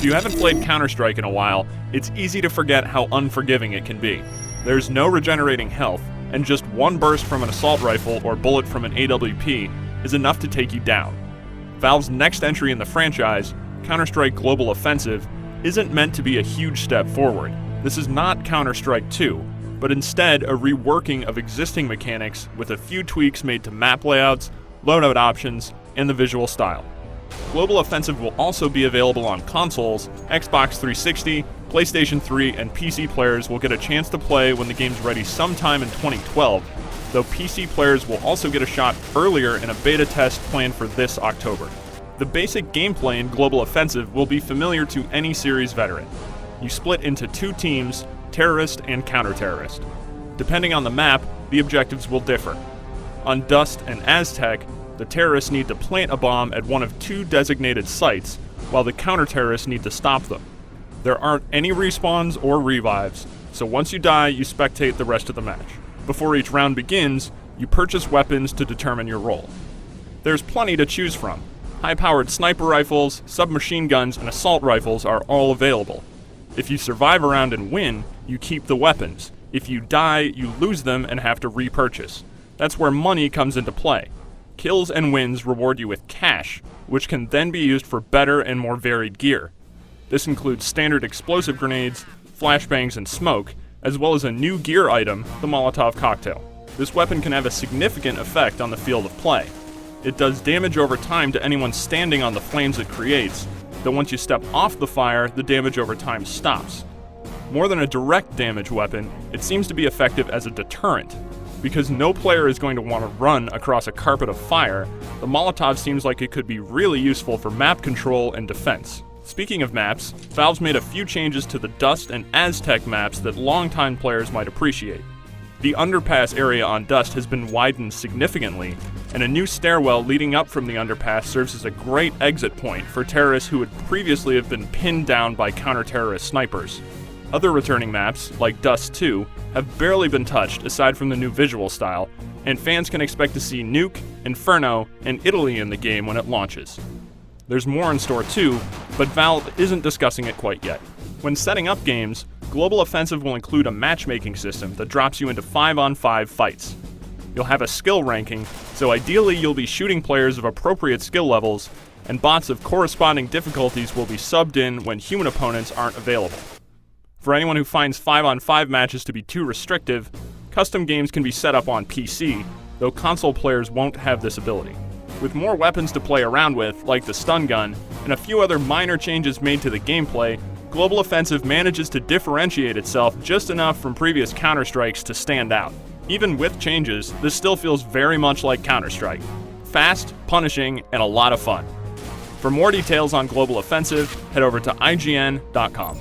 If you haven't played Counter-Strike in a while, it's easy to forget how unforgiving it can be. There's no regenerating health, and just one burst from an assault rifle or bullet from an AWP is enough to take you down. Valve's next entry in the franchise, Counter-Strike Global Offensive, isn't meant to be a huge step forward. This is not Counter-Strike 2, but instead a reworking of existing mechanics with a few tweaks made to map layouts, loadout options, and the visual style. Global Offensive will also be available on consoles. Xbox 360, PlayStation 3, and PC players will get a chance to play when the game's ready sometime in 2012, though PC players will also get a shot earlier in a beta test planned for this October. The basic gameplay in Global Offensive will be familiar to any series veteran. You split into two teams, terrorist and counter-terrorist. Depending on the map, the objectives will differ. On Dust and Aztec, the terrorists need to plant a bomb at one of two designated sites, while the counter-terrorists need to stop them. There aren't any respawns or revives, so once you die, you spectate the rest of the match. Before each round begins, you purchase weapons to determine your role. There's plenty to choose from. High-powered sniper rifles, submachine guns, and assault rifles are all available. If you survive a round and win, you keep the weapons. If you die, you lose them and have to repurchase. That's where money comes into play. Kills and wins reward you with cash, which can then be used for better and more varied gear. This includes standard explosive grenades, flashbangs, and smoke, as well as a new gear item, the Molotov Cocktail. This weapon can have a significant effect on the field of play. It does damage over time to anyone standing on the flames it creates, though once you step off the fire, the damage over time stops. More than a direct damage weapon, it seems to be effective as a deterrent. Because no player is going to want to run across a carpet of fire, the Molotov seems like it could be really useful for map control and defense. Speaking of maps, Valve's made a few changes to the Dust and Aztec maps that longtime players might appreciate. The underpass area on Dust has been widened significantly, and a new stairwell leading up from the underpass serves as a great exit point for terrorists who would previously have been pinned down by counter-terrorist snipers. Other returning maps, like Dust 2, have barely been touched aside from the new visual style, and fans can expect to see Nuke, Inferno, and Italy in the game when it launches. There's more in store too, but Valve isn't discussing it quite yet. When setting up games, Global Offensive will include a matchmaking system that drops you into 5-on-5 fights. You'll have a skill ranking, so ideally you'll be shooting players of appropriate skill levels, and bots of corresponding difficulties will be subbed in when human opponents aren't available. For anyone who finds 5-on-5 matches to be too restrictive, custom games can be set up on PC, though console players won't have this ability. With more weapons to play around with, like the stun gun, and a few other minor changes made to the gameplay, Global Offensive manages to differentiate itself just enough from previous Counter-Strikes to stand out. Even with changes, this still feels very much like Counter-Strike. Fast, punishing, and a lot of fun. For more details on Global Offensive, head over to IGN.com.